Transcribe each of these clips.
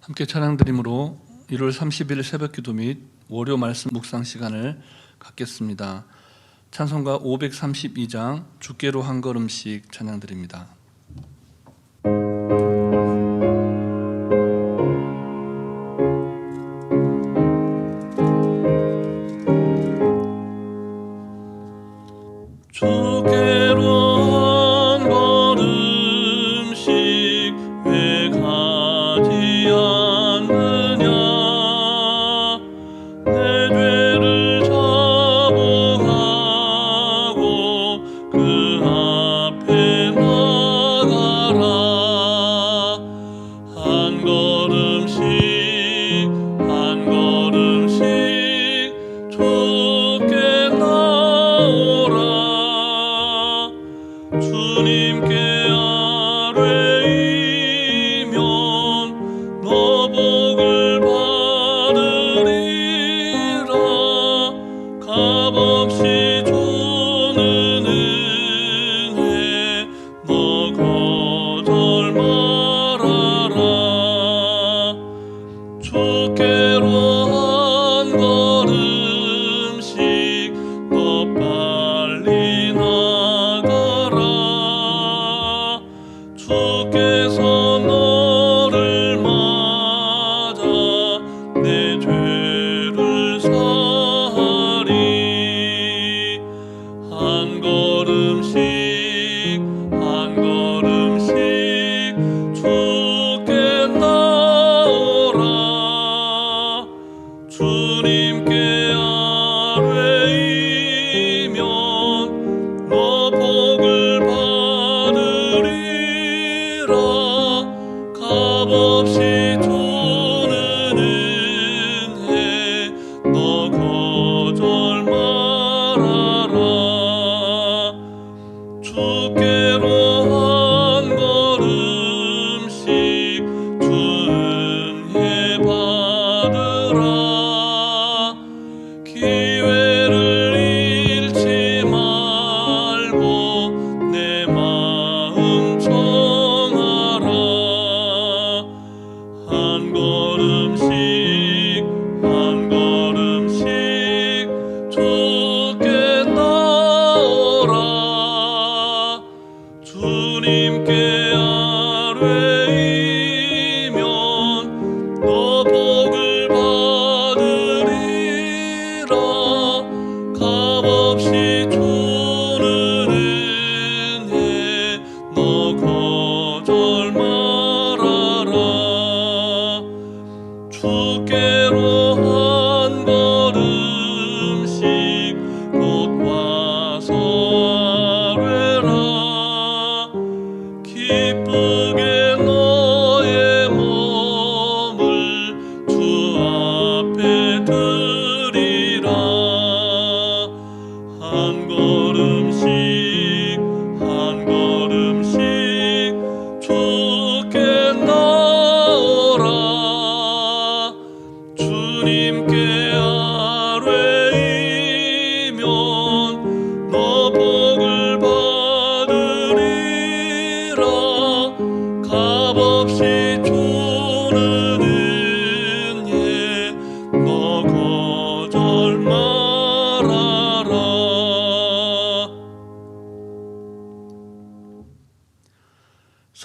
함께 찬양드림으로 1월 30일 새벽기도 및 월요 말씀 묵상 시간을 갖겠습니다. 찬송가 532장 주께로 한 걸음씩 찬양드립니다.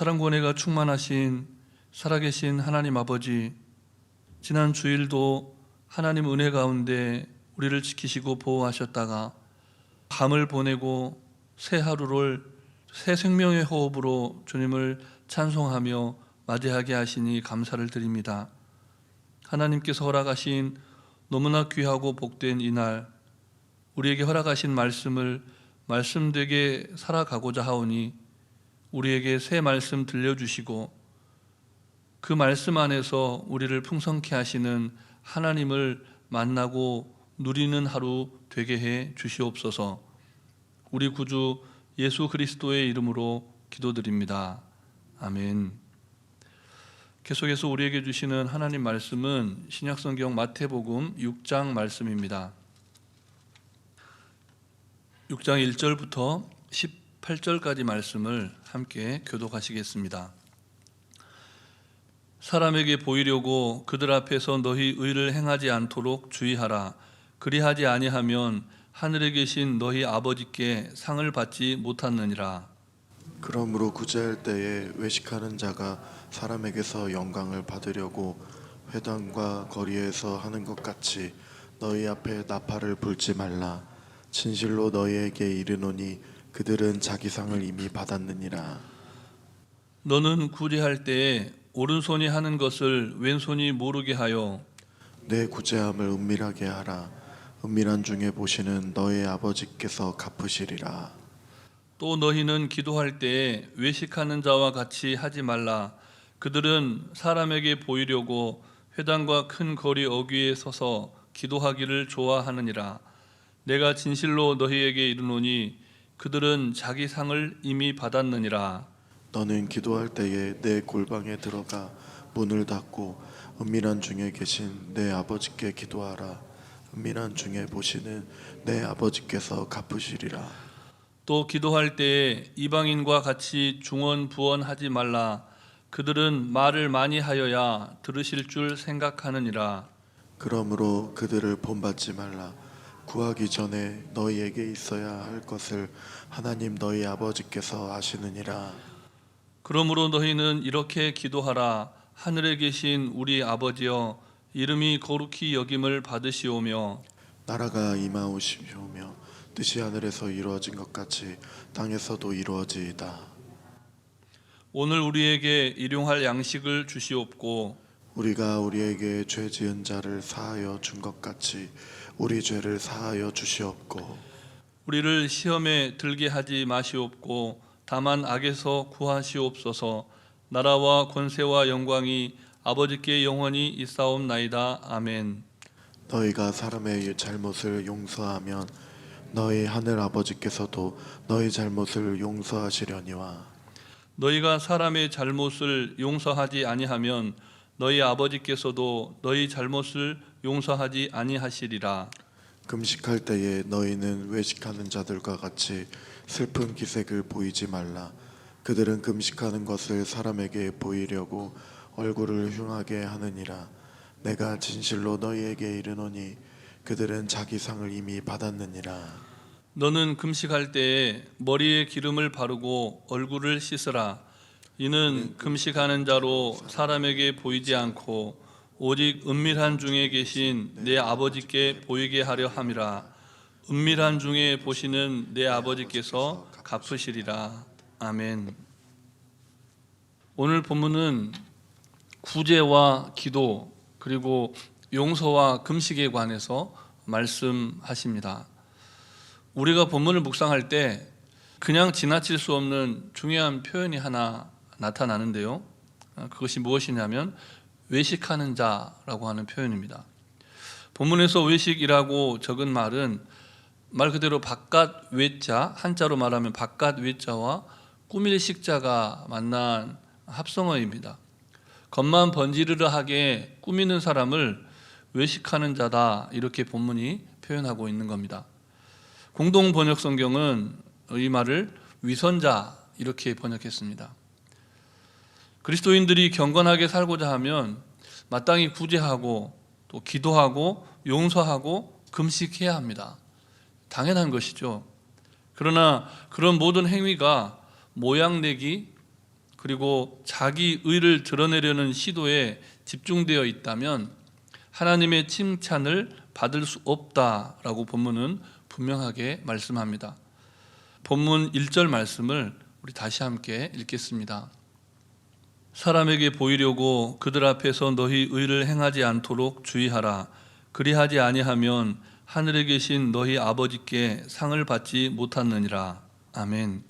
사랑구원회가 충만하신 살아계신 하나님 아버지, 지난 주일도 하나님 은혜 가운데 우리를 지키시고 보호하셨다가 밤을 보내고 새 하루를 새 생명의 호흡으로 주님을 찬송하며 맞이하게 하시니 감사를 드립니다. 하나님께서 허락하신 너무나 귀하고 복된 이날, 우리에게 허락하신 말씀을 말씀되게 살아가고자 하오니 우리에게 새 말씀 들려주시고 그 말씀 안에서 우리를 풍성케 하시는 하나님을 만나고 누리는 하루 되게 해 주시옵소서. 우리 구주 예수 그리스도의 이름으로 기도드립니다. 아멘. 계속해서 우리에게 주시는 하나님 말씀은 신약성경 마태복음 6장 말씀입니다. 6장 1절부터 18절까지 말씀을 함께 교독하시겠습니다. 사람에게 보이려고 그들 앞에서 너희 의를 행하지 않도록 주의하라. 그리하지 아니하면 하늘에 계신 너희 아버지께 상을 받지 못하느니라. 그러므로 구제할 때에 외식하는 자가 사람에게서 영광을 받으려고 회당과 거리에서 하는 것 같이 너희 앞에 나팔을 불지 말라. 진실로 너희에게 이르노니 그들은 자기 상을 이미 받았느니라. 너는 구제할 때에 오른손이 하는 것을 왼손이 모르게 하여 내 구제함을 은밀하게 하라. 은밀한 중에 보시는 너희 아버지께서 갚으시리라. 또 너희는 기도할 때에 외식하는 자와 같이 하지 말라. 그들은 사람에게 보이려고 회당과 큰 거리 어귀에 서서 기도하기를 좋아하느니라. 내가 진실로 너희에게 이르노니 그들은 자기 상을 이미 받았느니라. 너는 기도할 때에 내 골방에 들어가 문을 닫고 은밀한 중에 계신 내 아버지께 기도하라. 은밀한 중에 보시는 내 아버지께서 갚으시리라. 또 기도할 때에 이방인과 같이 중언부언하지 말라. 그들은 말을 많이 하여야 들으실 줄 생각하느니라. 그러므로 그들을 본받지 말라. 구하기 전에 너희에게 있어야 할 것을 하나님 너희 아버지께서 아시느니라. 그러므로 너희는 이렇게 기도하라. 하늘에 계신 우리 아버지여, 이름이 거룩히 여김을 받으시오며 나라가 임하오시오며 뜻이 하늘에서 이루어진 것 같이 땅에서도 이루어지이다. 오늘 우리에게 일용할 양식을 주시옵고 우리가 우리에게 죄 지은 자를 사하여 준 것 같이 우리 죄를 사하여 주시옵고 우리를 시험에 들게 하지 마시옵고 다만 악에서 구하시옵소서. 나라와 권세와 영광이 아버지께 영원히 있사옵나이다. 아멘. 너희가 사람의 잘못을 용서하면 너희 하늘 아버지께서도 너희 잘못을 용서하시려니와 너희가 사람의 잘못을 용서하지 아니하면 너희 아버지께서도 너희 잘못을 용서하지 아니하시리라. 금식할 때에 너희는 외식하는 자들과 같이 슬픈 기색을 보이지 말라. 그들은 금식하는 것을 사람에게 보이려고 얼굴을 흉하게 하느니라. 내가 진실로 너희에게 이르노니 그들은 자기 상을 이미 받았느니라. 너는 금식할 때에 머리에 기름을 바르고 얼굴을 씻으라. 이는 금식하는 자로 사람에게 보이지 않고 오직 은밀한 중에 계신 내 아버지께 보이게 하려 함이라. 은밀한 중에 보시는 내 아버지께서 갚으시리라. 아멘. 오늘 본문은 구제와 기도 그리고 용서와 금식에 관해서 말씀하십니다. 우리가 본문을 묵상할 때 그냥 지나칠 수 없는 중요한 표현이 하나 나타나는데요. 그것이 무엇이냐면 외식하는 자라고 하는 표현입니다. 본문에서 외식이라고 적은 말은 말 그대로 바깥 외자, 한자로 말하면 바깥 외자와 꾸밀 식자가 만난 합성어입니다. 겉만 번지르르하게 꾸미는 사람을 외식하는 자다, 이렇게 본문이 표현하고 있는 겁니다. 공동 번역 성경은 이 말을 위선자 이렇게 번역했습니다. 그리스도인들이 경건하게 살고자 하면 마땅히 구제하고 또 기도하고 용서하고 금식해야 합니다. 당연한 것이죠. 그러나 그런 모든 행위가 모양내기 그리고 자기 의를 드러내려는 시도에 집중되어 있다면 하나님의 칭찬을 받을 수 없다라고 본문은 분명하게 말씀합니다. 본문 1절 말씀을 우리 다시 함께 읽겠습니다. 사람에게 보이려고 그들 앞에서 너희 의를 행하지 않도록 주의하라. 그리하지 아니하면 하늘에 계신 너희 아버지께 상을 받지 못하느니라. 아멘.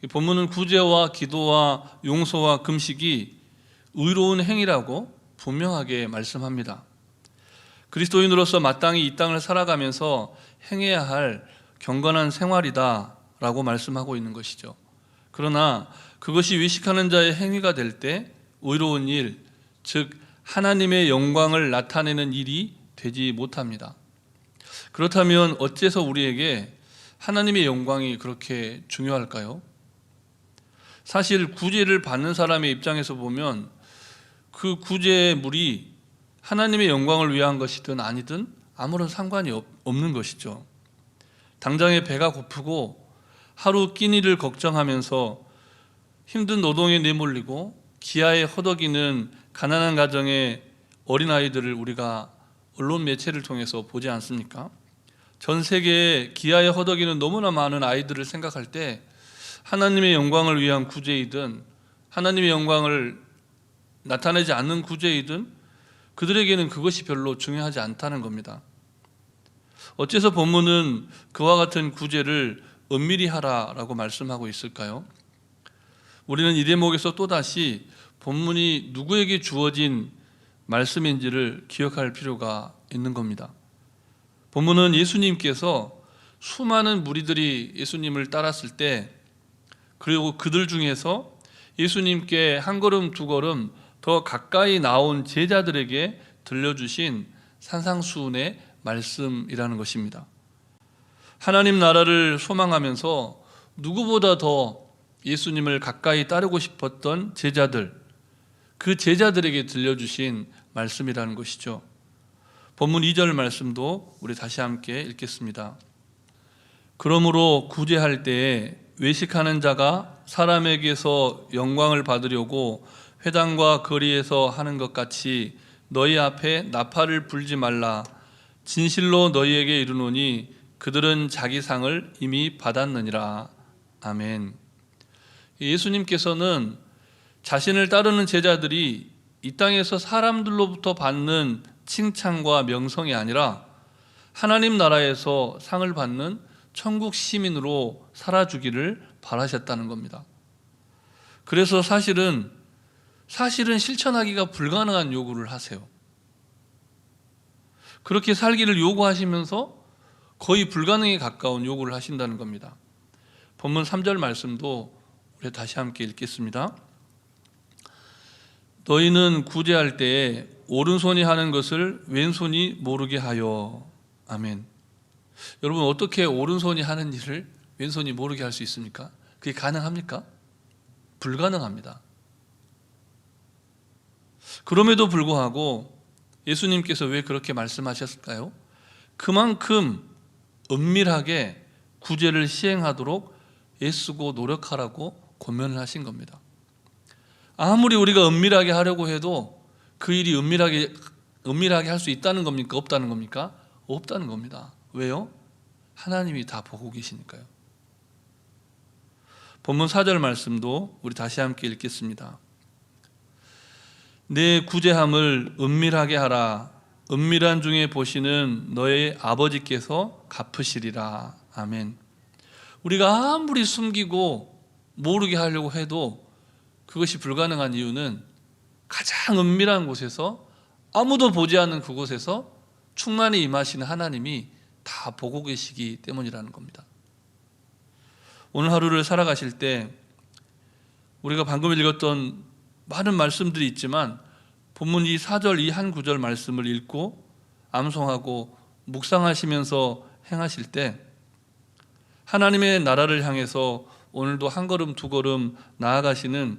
이 본문은 구제와 기도와 용서와 금식이 의로운 행위라고 분명하게 말씀합니다. 그리스도인으로서 마땅히 이 땅을 살아가면서 행해야 할 경건한 생활이다라고 말씀하고 있는 것이죠. 그러나 그것이 외식하는 자의 행위가 될 때 의로운 일, 즉 하나님의 영광을 나타내는 일이 되지 못합니다. 그렇다면 어째서 우리에게 하나님의 영광이 그렇게 중요할까요? 사실 구제를 받는 사람의 입장에서 보면 그 구제물이 하나님의 영광을 위한 것이든 아니든 아무런 상관이 없는 것이죠. 당장에 배가 고프고 하루 끼니를 걱정하면서 힘든 노동에 내몰리고 기아에 허덕이는 가난한 가정의 어린아이들을 우리가 언론 매체를 통해서 보지 않습니까? 전 세계에 기아에 허덕이는 너무나 많은 아이들을 생각할 때 하나님의 영광을 위한 구제이든 하나님의 영광을 나타내지 않는 구제이든 그들에게는 그것이 별로 중요하지 않다는 겁니다. 어째서 본문은 그와 같은 구제를 은밀히 하라라고 말씀하고 있을까요? 우리는 이 대목에서 또다시 본문이 누구에게 주어진 말씀인지를 기억할 필요가 있는 겁니다. 본문은 예수님께서 수많은 무리들이 예수님을 따랐을 때, 그리고 그들 중에서 예수님께 한 걸음 두 걸음 더 가까이 나온 제자들에게 들려주신 산상수훈의 말씀이라는 것입니다. 하나님 나라를 소망하면서 누구보다 더 예수님을 가까이 따르고 싶었던 제자들, 그 제자들에게 들려주신 말씀이라는 것이죠. 본문 2절 말씀도 우리 다시 함께 읽겠습니다. 그러므로 구제할 때에 외식하는 자가 사람에게서 영광을 받으려고 회당과 거리에서 하는 것 같이 너희 앞에 나팔을 불지 말라. 진실로 너희에게 이르노니 그들은 자기 상을 이미 받았느니라. 아멘. 예수님께서는 자신을 따르는 제자들이 이 땅에서 사람들로부터 받는 칭찬과 명성이 아니라 하나님 나라에서 상을 받는 천국 시민으로 살아주기를 바라셨다는 겁니다. 그래서 사실은 실천하기가 불가능한 요구를 하세요. 그렇게 살기를 요구하시면서 거의 불가능에 가까운 요구를 하신다는 겁니다. 본문 3절 말씀도 우리 다시 함께 읽겠습니다. 너희는 구제할 때에 오른손이 하는 것을 왼손이 모르게 하여. 아멘. 여러분, 어떻게 오른손이 하는 일을 왼손이 모르게 할 수 있습니까? 그게 가능합니까? 불가능합니다. 그럼에도 불구하고 예수님께서 왜 그렇게 말씀하셨을까요? 그만큼 은밀하게 구제를 시행하도록 애쓰고 노력하라고 권면을 하신 겁니다. 아무리 우리가 은밀하게 하려고 해도 그 일이 은밀하게 할 수 있다는 겁니까? 없다는 겁니까? 없다는 겁니다. 왜요? 하나님이 다 보고 계시니까요. 본문 4절 말씀도 우리 다시 함께 읽겠습니다. 내 구제함을 은밀하게 하라. 은밀한 중에 보시는 너의 아버지께서 갚으시리라. 아멘. 우리가 아무리 숨기고 모르게 하려고 해도 그것이 불가능한 이유는 가장 은밀한 곳에서, 아무도 보지 않는 그곳에서 충만히 임하시는 하나님이 다 보고 계시기 때문이라는 겁니다. 오늘 하루를 살아가실 때 우리가 방금 읽었던 많은 말씀들이 있지만 본문 이 4절 이 한 구절 말씀을 읽고 암송하고 묵상하시면서 행하실 때 하나님의 나라를 향해서 오늘도 한 걸음 두 걸음 나아가시는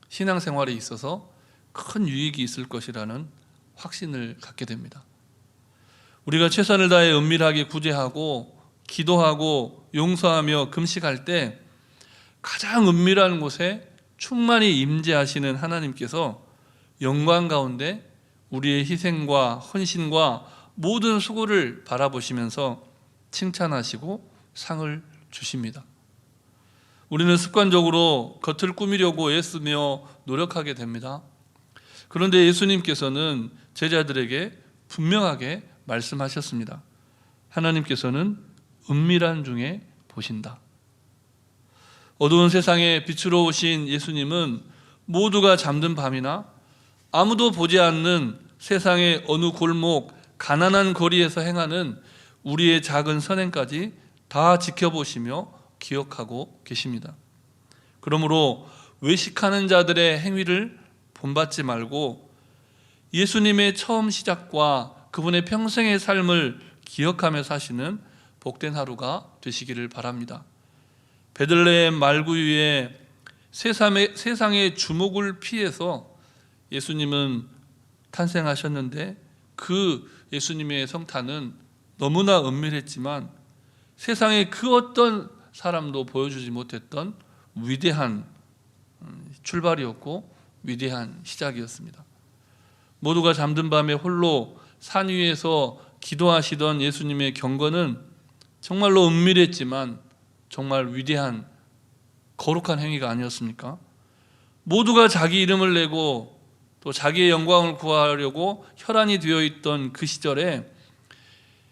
신앙생활에 있어서 큰 유익이 있을 것이라는 확신을 갖게 됩니다. 우리가 최선을 다해 은밀하게 구제하고 기도하고 용서하며 금식할 때 가장 은밀한 곳에 충만히 임재하시는 하나님께서 영광 가운데 우리의 희생과 헌신과 모든 수고를 바라보시면서 칭찬하시고 상을 주십니다. 우리는 습관적으로 겉을 꾸미려고 애쓰며 노력하게 됩니다. 그런데 예수님께서는 제자들에게 분명하게 말씀하셨습니다. 하나님께서는 은밀한 중에 보신다. 어두운 세상에 빛으로 오신 예수님은 모두가 잠든 밤이나 아무도 보지 않는 세상의 어느 골목, 가난한 거리에서 행하는 우리의 작은 선행까지 다 지켜보시며 기억하고 계십니다. 그러므로 외식하는 자들의 행위를 본받지 말고 예수님의 처음 시작과 그분의 평생의 삶을 기억하며 사시는 복된 하루가 되시기를 바랍니다. 베들레헴 말구유에 세상의 주목을 피해서 예수님은 탄생하셨는데 그 예수님의 성탄은 너무나 은밀했지만 세상에 그 어떤 사람도 보여주지 못했던 위대한 출발이었고 위대한 시작이었습니다. 모두가 잠든 밤에 홀로 산 위에서 기도하시던 예수님의 경건은 정말로 은밀했지만 정말 위대한 거룩한 행위가 아니었습니까? 모두가 자기 이름을 내고 또 자기의 영광을 구하려고 혈안이 되어 있던 그 시절에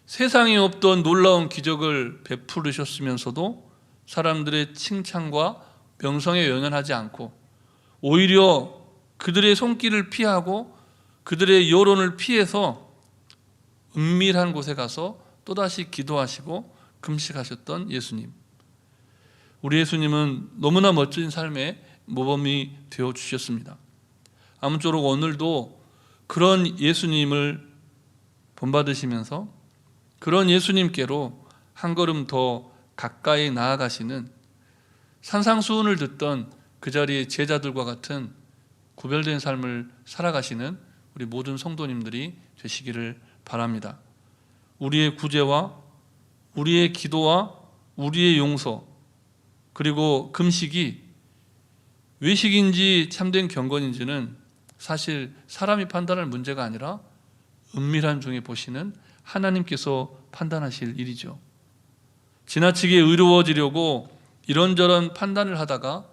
세상에 없던 놀라운 기적을 베푸르셨으면서도 사람들의 칭찬과 명성에 연연하지 않고 오히려 그들의 손길을 피하고 그들의 여론을 피해서 은밀한 곳에 가서 또다시 기도하시고 금식하셨던 예수님. 우리 예수님은 너무나 멋진 삶의 모범이 되어 주셨습니다. 아무쪼록 오늘도 그런 예수님을 본받으시면서 그런 예수님께로 한 걸음 더 가까이 나아가시는 산상수훈을 듣던 그 자리의 제자들과 같은 구별된 삶을 살아가시는 우리 모든 성도님들이 되시기를 바랍니다. 우리의 구제와 우리의 기도와 우리의 용서 그리고 금식이 외식인지 참된 경건인지는 사실 사람이 판단할 문제가 아니라 은밀한 중에 보시는 하나님께서 판단하실 일이죠. 지나치게 의로워지려고 이런저런 판단을 하다가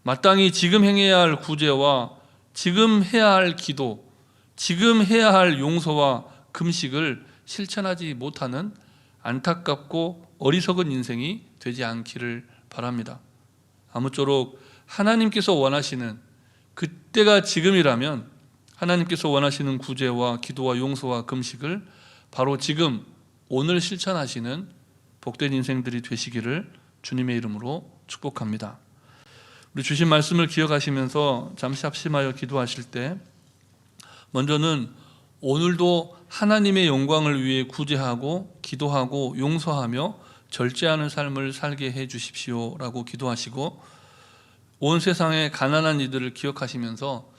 마땅히 지금 행해야 할 구제와 지금 해야 할 기도, 지금 해야 할 용서와 금식을 실천하지 못하는 안타깝고 어리석은 인생이 되지 않기를 바랍니다. 아무쪼록 하나님께서 원하시는 그때가 지금이라면 하나님께서 원하시는 구제와 기도와 용서와 금식을 바로 지금 오늘 실천하시는 복된 인생들이 되시기를 주님의 이름으로 축복합니다. 우리 주신 말씀을 기억하시면서 잠시 합심하여 기도하실 때 먼저는 오늘도 하나님의 영광을 위해 구제하고 기도하고 용서하며 절제하는 삶을 살게 해 주십시오라고 기도하시고 온 세상의 가난한 이들을 기억하시면서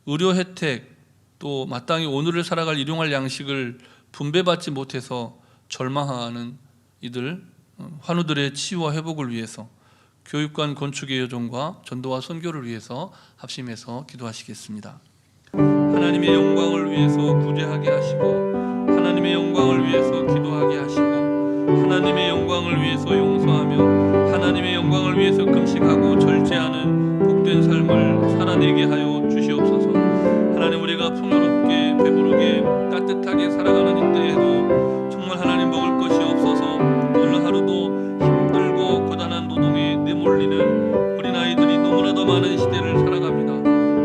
의료 혜택 또 마땅히 오늘을 살아갈 일용할 양식을 분배받지 못해서 절망하는 이들 환우들의 치유와 회복을 위해서 교육관 건축의 여정과 전도와 선교를 위해서 합심해서 기도하시겠습니다. 하나님의 영광을 위해서 구제하게 하시고 하나님의 영광을 위해서 기도하게 하시고 하나님의 영광을 위해서 용서하며 하나님의 영광을 위해서 금식하고 절제하는 복된 삶을 살아내게 하여 주시옵소서. 하나님 우리가 풍요롭게 배부르게 따뜻하게 살아가는 이때에도 정말 하나님 먹을 것이 없어서 오늘 하루도 힘들고 고단한 노동에 내몰리는 어린아이들이 너무나도 많은 시대를 살아갑니다.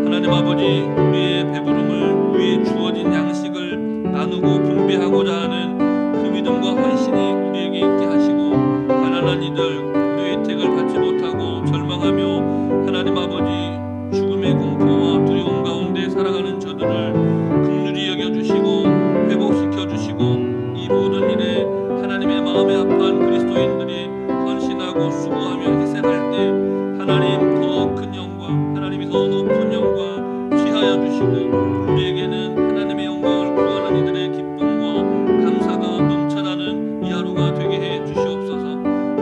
하나님 아버지 우리의 배부름을 위에 주어진 양식을 나누고 분배하고자 하는 그 믿음과 헌신이 우리에게 있게 하시고 가난한 이들 우리의 혜택을 받지 못하고 절망하며 하나님 아버지 죽음의 공포와 두려움 가운데 살아가는 저들을 긍휼히 여겨주시고 회복시켜주시고 이 모든 일에 하나님의 마음에 합한 그리스도인들이 헌신하고 수고하며 희생할 때 하나님 더 큰 영광 하나님이 더 높은 영광 취하여 주시고 우리에게는 하나님의 영광을 구하는 이들의 기쁨과 감사가 넘쳐나는 이 하루가 되게 해 주시옵소서.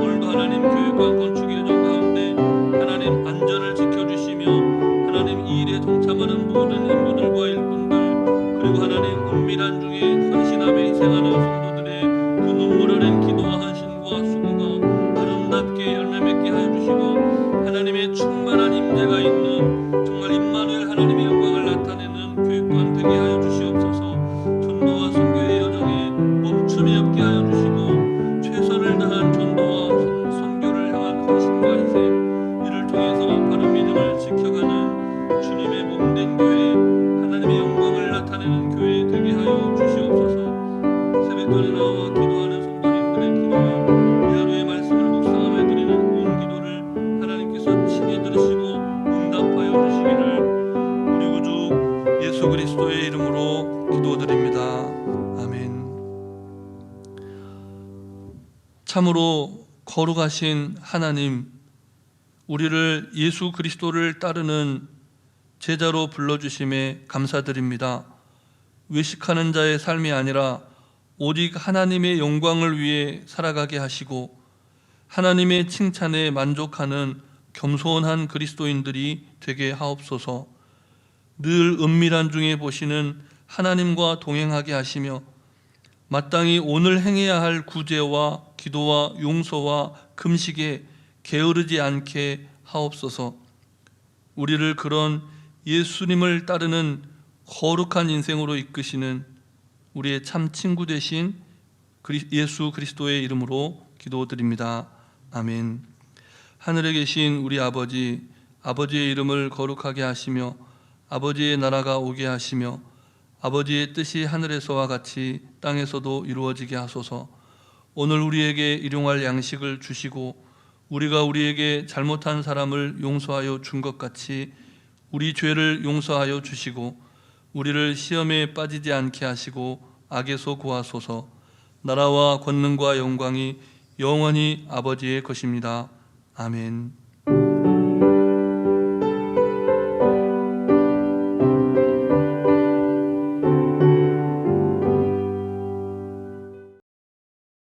오늘도 하나님 교육과 건축의 여정 가운데 하나님 안전을 지켜주시며 하나님 이 일에 동참하는 모든 인부들과 일꾼들 그리고 하나님 은밀한 중에 헌신하며 희생하는 성도들의 그 눈물 흘린 기도와 헌신과 수고가 아름답게 열매 맺게 하여 주시고 하나님의 충만한 임재가 있는 정말 임마누엘 하나님의 영광을 나타내는 교육관 되게 하여 주시옵소서. 전도와 선교의 여정에 멈춤이 없게 하여 주시고 최선을 다한 전도와 선교를 향한 헌신과 희생 이를 통해서 바른 믿음을 지켜가는 주님의 몸된 교회 하나님의 영광을 나타내는 교회 되게 하여 주시옵소서. 새벽전에 나와 기도하는 성도님들의 기도와 이 하루의 말씀을 묵상하며 드리는 온 기도를 하나님께서 친히 들으시고 응답하여 주시기를 우리 구주 예수 그리스도의 이름으로 기도드립니다. 아멘. 참으로 거룩하신 하나님, 우리를 예수 그리스도를 따르는 제자로 불러주심에 감사드립니다. 외식하는 자의 삶이 아니라 오직 하나님의 영광을 위해 살아가게 하시고 하나님의 칭찬에 만족하는 겸손한 그리스도인들이 되게 하옵소서. 늘 은밀한 중에 보시는 하나님과 동행하게 하시며 마땅히 오늘 행해야 할 구제와 기도와 용서와 금식에 게으르지 않게 하옵소서. 우리를 그런 예수님을 따르는 거룩한 인생으로 이끄시는 우리의 참 친구 되신 예수 그리스도의 이름으로 기도드립니다. 아멘. 하늘에 계신 우리 아버지, 아버지의 이름을 거룩하게 하시며 아버지의 나라가 오게 하시며 아버지의 뜻이 하늘에서와 같이 땅에서도 이루어지게 하소서. 오늘 우리에게 일용할 양식을 주시고 우리가 우리에게 잘못한 사람을 용서하여 준 것 같이 우리 죄를 용서하여 주시고 우리를 시험에 빠지지 않게 하시고 악에서 구하소서. 나라와 권능과 영광이 영원히 아버지의 것입니다. 아멘.